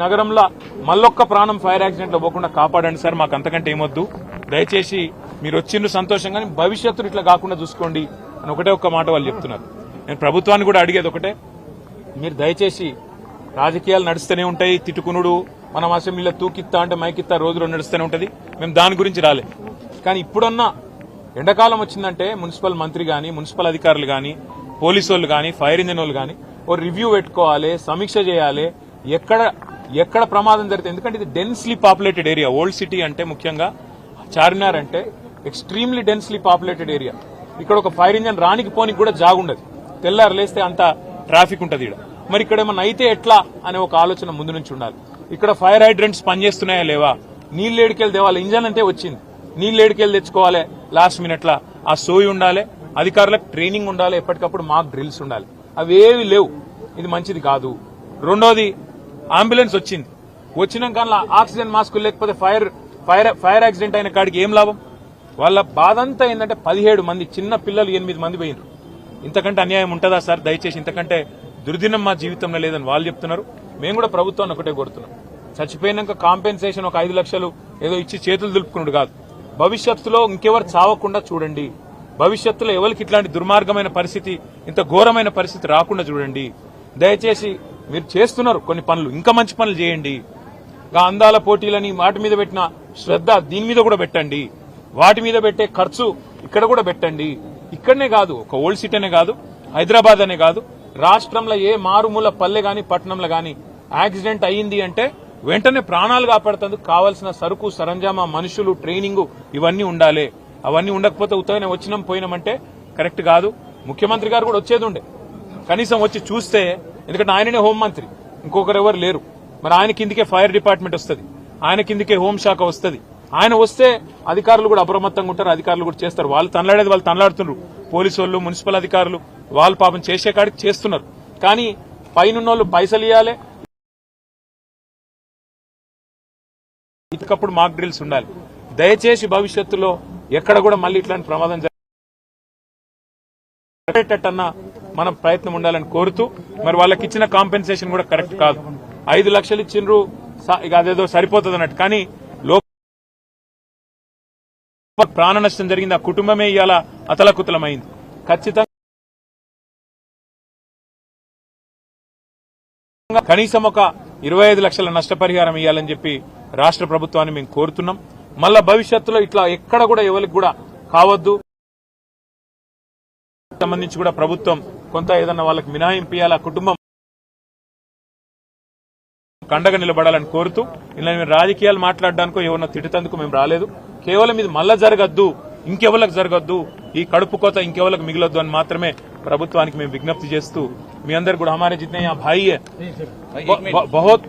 నగరంలో మళ్ళొక్క ప్రాణం fire accident లో పోకుండా కాపాడండి సార్. మాకు అంతకంటే ఏమొద్దు. దయచేసి మీరు వచ్చిండ్రు సంతోషంగా, భవిష్యత్తులో ఇట్లా కాకుండా చూసుకోండి అని ఒకటే ఒక్క మాట వాళ్ళు చెప్తున్నారు. నేను ప్రభుత్వాన్ని కూడా అడిగేది ఒకటే, మీరు దయచేసి రాజకీయాలు నడుస్తూనే ఉంటాయి, తిట్టుకునుడు, మనం అసెంబ్లీలో తూకిత్తా అంటే మైకిత్తా రోజు నడుస్తూనే ఉంటది. మేము దాని గురించి రాలే. కానీ ఇప్పుడన్నా ఎండాకాలం వచ్చిందంటే మున్సిపల్ మంత్రి గాని, మున్సిపల్ అధికారులు గాని, పోలీసు వాళ్ళు గాని, ఫైర్ ఇంజిన్ వాళ్ళు గాని ఓ రివ్యూ పెట్టుకోవాలి, సమీక్ష చేయాలి. ఎక్కడ ప్రమాదం జరిగితే, ఎందుకంటే ఇది densely populated area. Old city అంటే ముఖ్యంగా చార్మినార్ అంటే ఎక్స్ట్రీమ్లీ డెన్స్లీ పాపులేటెడ్ ఏరియా. ఇక్కడ ఒక ఫైర్ ఇంజిన్ రానికి పోనికి కూడా జాగుండదు. తెల్లారు లేస్తే అంత ట్రాఫిక్ ఉంటుంది ఇక్కడ. మరి ఇక్కడ ఏమన్నా అయితే ఎట్లా అనే ఒక ఆలోచన ముందు నుంచి ఉండాలి. ఇక్కడ ఫైర్ హైడ్రెంట్స్ పనిచేస్తున్నాయా లేవా, నీళ్ళు ఏడికెళ్ళి తేవాలి. ఇంజన్ అంటే వచ్చింది, నీళ్ళు ఏడికెళ్ళి తెచ్చుకోవాలి లాస్ట్ మినిట్లా. ఆ సోయి ఉండాలి, అధికారులకు ట్రైనింగ్ ఉండాలి, ఎప్పటికప్పుడు మాక్ డ్రిల్స్ ఉండాలి. అవేవి లేవు. ఇది మంచిది కాదు. రెండోది, అంబులెన్స్ వచ్చినాక ఆక్సిజన్ మాస్కులు లేకపోతే ఫైర్ యాక్సిడెంట్ అయిన కాడికి ఏం లాభం? వాళ్ళ బాధ అంతా ఏంటంటే 17 మంది చిన్న పిల్లలు 8 మంది పోయినారు. ఇంతకంటే అన్యాయం ఉంటుందా సార్? దయచేసి ఇంతకంటే దుర్దినం మా జీవితంలో లేదని వాళ్ళు చెప్తున్నారు. మేము కూడా ప్రభుత్వాన్ని ఒకటే కోరుతున్నాం, చచ్చిపోయినాక కాంపెన్సేషన్ ఒక 5 లక్షలు ఏదో ఇచ్చి చేతులు దులుపుకున్నాడు కాదు. భవిష్యత్తులో ఇంకెవరు చావకుండా చూడండి. భవిష్యత్తులో ఎవరికి ఇట్లాంటి దుర్మార్గమైన పరిస్థితి, ఇంత ఘోరమైన పరిస్థితి రాకుండా చూడండి. దయచేసి మీరు చేస్తున్నారు కొన్ని పనులు, ఇంకా మంచి పనులు చేయండి. అందాల పోటీలని వాటి మీద పెట్టిన శ్రద్ధ దీని మీద కూడా పెట్టండి. వాటి మీద పెట్టే ఖర్చు ఇక్కడ కూడా పెట్టండి. ఇక్కడనే కాదు, ఒక ఓల్డ్ సిటీ అనే కాదు, హైదరాబాద్ అనే కాదు, రాష్ట్రంలో ఏ మారుమూల పల్లె గాని పట్టణంలో గాని యాక్సిడెంట్ అయ్యింది అంటే వెంటనే ప్రాణాలు కాపాడుతందుకు కావాల్సిన సరుకు సరంజామా, మనుషులు, ట్రైనింగ్ ఇవన్నీ ఉండాలి. అవన్నీ ఉండకపోతే ఉత్తగానే వచ్చినాం పోయినామంటే కరెక్ట్ కాదు. ముఖ్యమంత్రి గారు కూడా వచ్చేది ఉండే, కనీసం వచ్చి చూస్తే. ఎందుకంటే ఆయననే హోంమంత్రి, ఇంకొకరు ఎవరు లేరు. మరి ఆయన కిందికే ఫైర్ డిపార్ట్మెంట్ వస్తుంది, ఆయన కిందికే హోంశాఖ వస్తుంది. ఆయన వస్తే అధికారులు కూడా అప్రమత్తంగా ఉంటారు, అధికారులు కూడా చేస్తారు. వాళ్ళు తనలాడేది వాళ్ళు తనలాడుతున్నారు. పోలీసు వాళ్ళు, మున్సిపల్ అధికారులు వాళ్ళు పాపం చేసే కాడికి చేస్తున్నారు. కానీ పైనున్నోళ్ళు పైసలు ఇవ్వాలి, ఇకప్పుడు మాక్ డ్రిల్స్ ఉండాలి. దయచేసి భవిష్యత్తులో ఎక్కడ కూడా మళ్ళీ ఇట్లాంటి ప్రమాదం జరిగేటట్టన్నా మనం ప్రయత్నం ఉండాలని కోరుతూ, మరి వాళ్ళకి ఇచ్చిన కాంపెన్సేషన్ కూడా కరెక్ట్ కాదు. 5 లక్షలు ఇచ్చిండ్రు, ఇక అదేదో సరిపోతుంది అన్నట్టు. కానీ ప్రాణ నష్టం జరిగింది, ఆ కుటుంబమే ఇవాళ అతలకుతలమైంది. ఖచ్చితంగా కనీసం ఒక 25 లక్షల నష్టపరిహారం ఇవ్వాలని చెప్పి రాష్ట్ర ప్రభుత్వాన్ని మేము కోరుతున్నాం. మళ్ళా భవిష్యత్తులో ఇట్లా ఎక్కడ కూడా ఎవరికి కూడా కావద్దు. సంబంధించి కూడా ప్రభుత్వం కొంత ఏదన్నా వాళ్ళకి మినహాయింపు ఇవ్వాలి. ఆ కుటుంబం కండగా నిలబడాలని కోరుతూ, ఇలా మేము రాజకీయాలు మాట్లాడడానికో ఎవరినో తిట్టేందుకు మేము రాలేదు. కేవలం ఇది మళ్ళా జరగద్దు, ఇంకెవరికి జరగద్దు, ఈ కడుపు కోత ఇంకెవరికి మిగలొద్దు అని మాత్రమే ప్రభుత్వానికి మేము విజ్ఞప్తి చేస్తూ, మీ అందరు కూడా హమారే జితనే భాయి హై, బహుత్